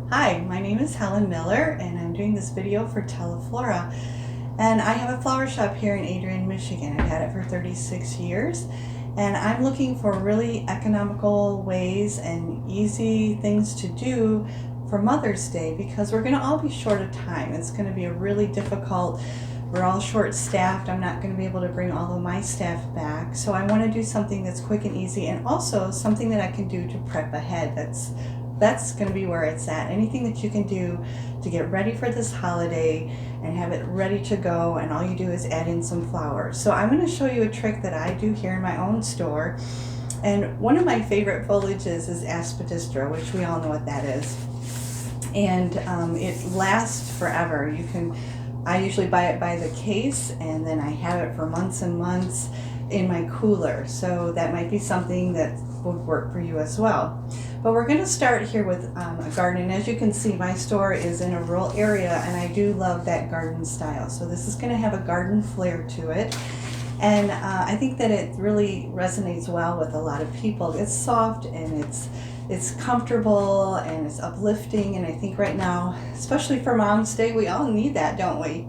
Hi, my name is Helen Miller and I'm doing this video for Teleflora. And I have a flower shop here in Adrian, Michigan. I've had it for 36 years and I'm looking for really economical ways and easy things to do for Mother's Day because we're going to all be short of time. It's going to be a really difficult, we're all short staffed. I'm not going to be able to bring all of my staff back. So I want to do something that's quick and easy and also something that I can do to prep ahead. That's going to be where it's at. Anything that you can do to get ready for this holiday and have it ready to go, and all you do is add in some flowers. So I'm going to show you a trick that I do here in my own store. And one of my favorite foliages is aspidistra, which we all know what that is. And it lasts forever. I usually buy it by the case and then I have it for months and months in my cooler. So that might be something that would work for you as well. But we're going to start here with a garden. And as you can see, my store is in a rural area and I do love that garden style. So this is going to have a garden flair to it. And I think that it really resonates well with a lot of people. It's soft and it's comfortable and it's uplifting. And I think right now, especially for Mom's Day, we all need that, don't we?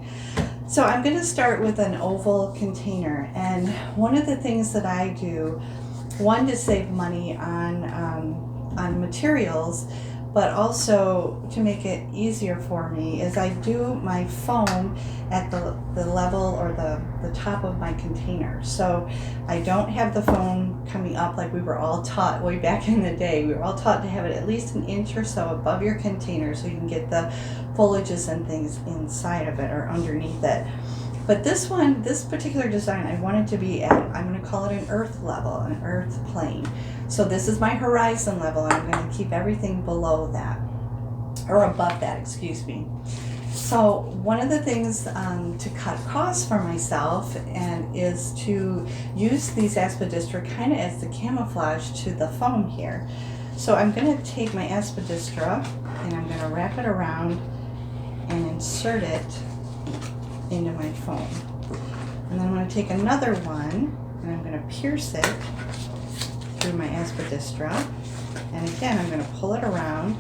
So I'm going to start with an oval container. And one of the things that I do, one, to save money on materials, but also to make it easier for me, is I do my foam at the level or the top of my container. So I don't have the foam coming up like we were all taught way back in the day. We were all taught to have it at least an inch or so above your container so you can get the foliages and things inside of it or underneath it. But this particular design, I want it to be at, I'm going to call it an earth level, an earth plane. So this is my horizon level, and I'm going to keep everything below that, or above that, excuse me. So one of the things to cut costs for myself is to use these aspidistra kind of as the camouflage to the foam here. So I'm going to take my aspidistra and I'm going to wrap it around and insert it into my foam. And then I'm going to take another one and I'm going to pierce it through my aspidistra. And again, I'm going to pull it around.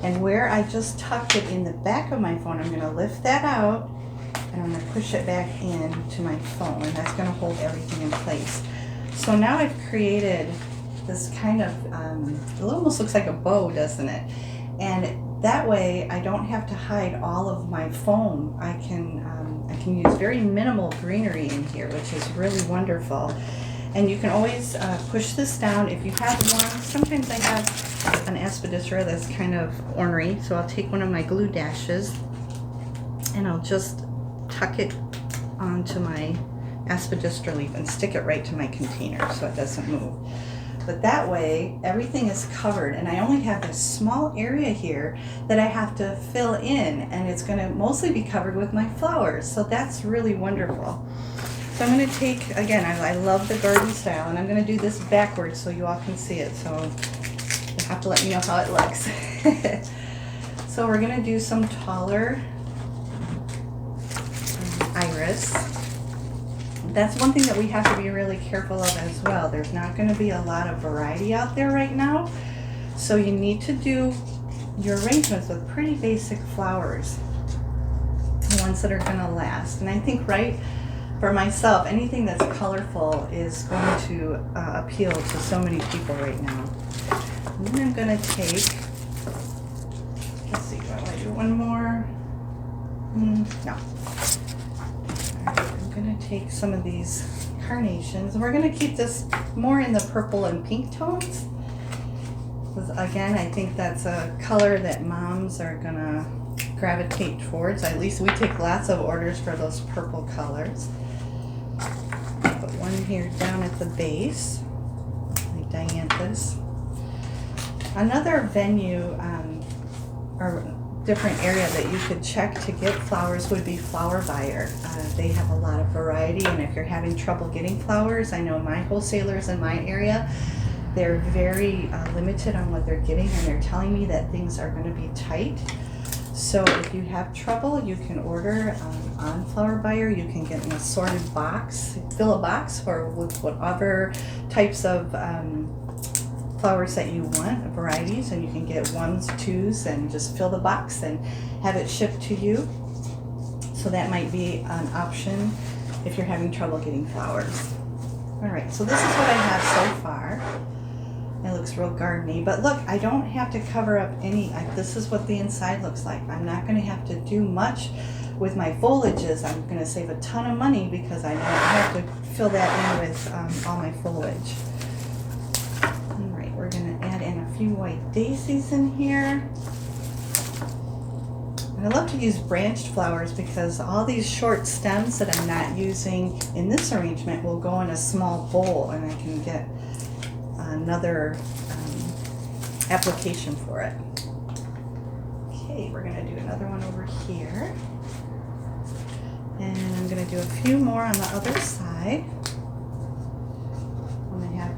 And where I just tucked it in the back of my foam, I'm going to lift that out and I'm going to push it back into my foam. And that's going to hold everything in place. So now I've created this kind of, it almost looks like a bow, doesn't it? And that way I don't have to hide all of my foam. I can use very minimal greenery in here, which is really wonderful. And you can always push this down if you have one. Sometimes I have an aspidistra that's kind of ornery, so I'll take one of my glue dashes and I'll just tuck it onto my aspidistra leaf and stick it right to my container so it doesn't move. But that way, everything is covered, and I only have this small area here that I have to fill in, and it's going to mostly be covered with my flowers. So that's really wonderful. So I'm going to take, again, I love the garden style, and I'm going to do this backwards so you all can see it. So you have to let me know how it looks. So we're going to do some taller iris. That's one thing that we have to be really careful of as well. There's not going to be a lot of variety out there right now. So you need to do your arrangements with pretty basic flowers, the ones that are going to last. And I think for myself, anything that's colorful is going to appeal to so many people right now. And then I'm going to take, let's see, do I want to do one more? No. I'm going to take some of these carnations, and we're going to keep this more in the purple and pink tones. Because again, I think that's a color that moms are going to gravitate towards. At least we take lots of orders for those purple colors. Put one here down at the base, like dianthus. Another venue or different area that you could check to get flowers would be Flower Buyer. They have a lot of variety, and if you're having trouble getting flowers, I know my wholesalers in my area, they're very limited on what they're getting, and they're telling me that things are going to be tight. So if you have trouble, you can order on Flower Buyer. You can get an assorted box, fill a box for with whatever types of flowers that you want, varieties, and you can get 1s, 2s, and just fill the box and have it shipped to you. So that might be an option if you're having trouble getting flowers. All right, so this is what I have so far. It looks real gardeny, but look, I don't have to cover up any. This is what the inside looks like. I'm not going to have to do much with my foliages. I'm going to save a ton of money because I don't have to fill that in with all my foliage. All right, we're going to add in a few white daisies in here. And I love to use branched flowers because all these short stems that I'm not using in this arrangement will go in a small bowl, and I can get another application for it. Okay, we're going to do another one over here. And I'm going to do a few more on the other side. I want to have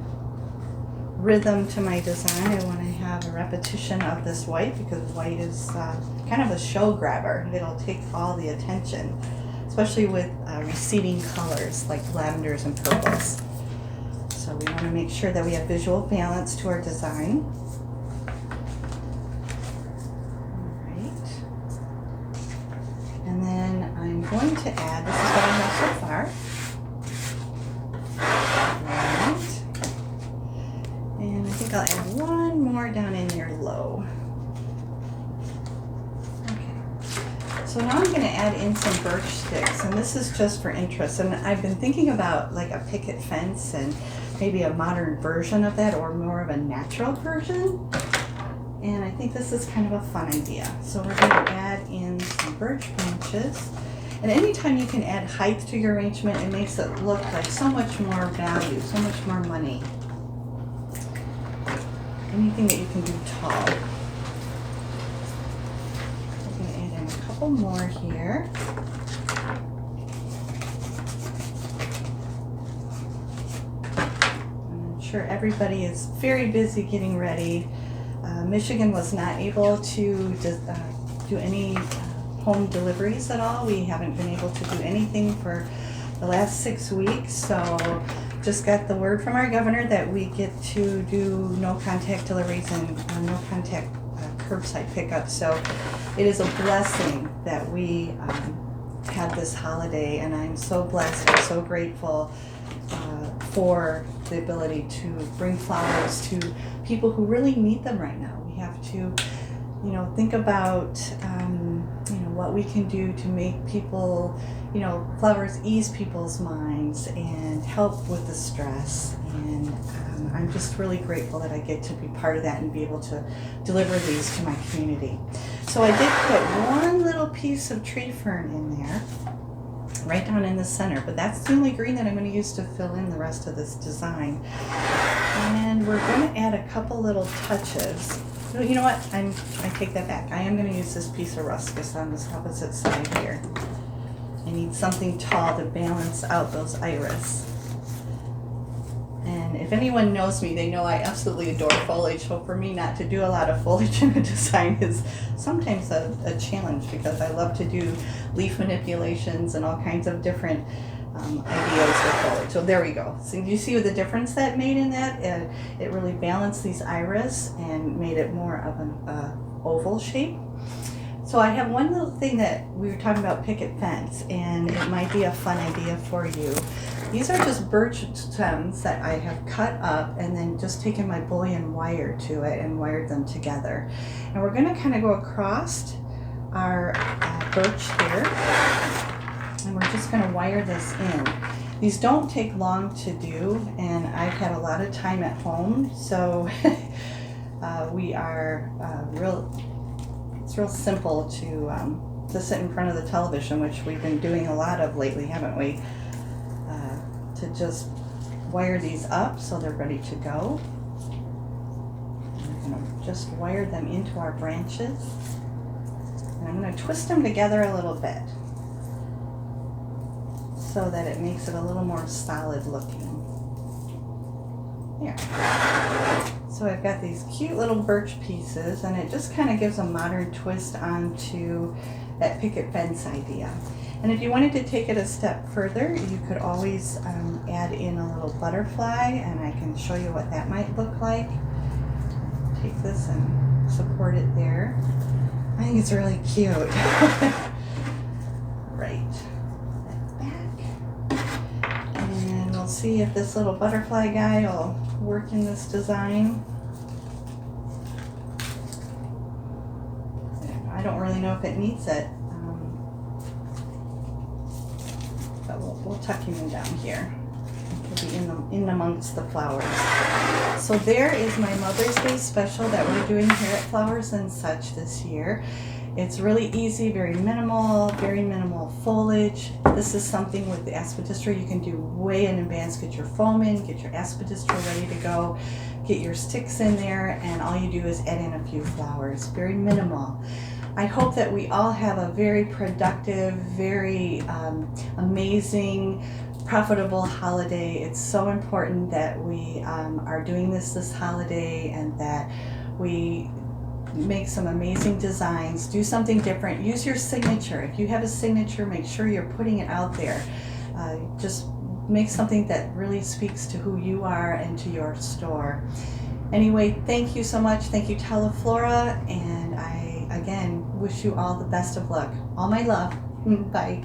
rhythm to my design. I want to have a repetition of this white because white is kind of a show grabber. It'll take all the attention, especially with receding colors like lavenders and purples. So we want to make sure that we have visual balance to our design. And then I'm going to add, this is what I have so far. Right. And I think I'll add one more down in there low. Okay. So now I'm going to add in some birch sticks, and this is just for interest. And I've been thinking about like a picket fence and maybe a modern version of that, or more of a natural version. And I think this is kind of a fun idea. So we're going to add in some birch branches. And anytime you can add height to your arrangement, it makes it look like so much more value, so much more money. Anything that you can do tall. We're going to add in a couple more here. I'm sure everybody is very busy getting ready. Michigan was not able to do any home deliveries at all. We haven't been able to do anything for the last 6 weeks, so just got the word from our governor that we get to do no contact deliveries and no contact curbside pickup. So it is a blessing that we had this holiday, and I'm so blessed and so grateful for the ability to bring flowers to people who really need them right now. We have to, think about, what we can do to make people, flowers ease people's minds and help with the stress. And I'm just really grateful that I get to be part of that and be able to deliver these to my community. So I did put one little piece of tree fern in there, right down in the center, but that's the only green that I'm going to use to fill in the rest of this design. And we're going to add a couple little touches. You know what? I take that back. I am going to use this piece of ruscus on this opposite side here. I need something tall to balance out those iris. And if anyone knows me, they know I absolutely adore foliage. So for me not to do a lot of foliage in a design is sometimes a challenge, because I love to do leaf manipulations and all kinds of different ideas with foliage. So there we go. So you see the difference that made in that? It really balanced these iris and made it more of an oval shape. So I have one little thing that we were talking about, picket fence, and it might be a fun idea for you. These are just birch stems that I have cut up and then just taken my bullion wire to it and wired them together. And we're going to kind of go across our birch here, and we're just going to wire this in. These don't take long to do, and I've had a lot of time at home, so we are it's real simple to sit in front of the television, which we've been doing a lot of lately, haven't we? To just wire these up so they're ready to go. I'm going to just wire them into our branches, and I'm going to twist them together a little bit so that it makes it a little more solid looking. There. So I've got these cute little birch pieces, and it just kind of gives a modern twist onto that picket fence idea. And if you wanted to take it a step further, you could always add in a little butterfly, and I can show you what that might look like. take this and support it there. I think it's really cute. Right. Back. And we'll see if this little butterfly guy will work in this design. I don't really know if it needs it. But we'll tuck him in down here. He'll be in amongst the flowers. So there is my Mother's Day special that we're doing here at Flowers and Such this year. It's really easy, very minimal foliage. This is something with the aspidistra you can do way in advance. Get your foam in, get your aspidistra ready to go, get your sticks in there, and all you do is add in a few flowers. Very minimal. I hope that we all have a very productive, very amazing, profitable holiday. It's so important that we are doing this holiday and that we make some amazing designs, do something different, use your signature. If you have a signature, make sure you're putting it out there. Just make something that really speaks to who you are and to your store. Anyway, thank you so much. Thank you, Teleflora, and I again wish you all the best of luck. All my love. Bye.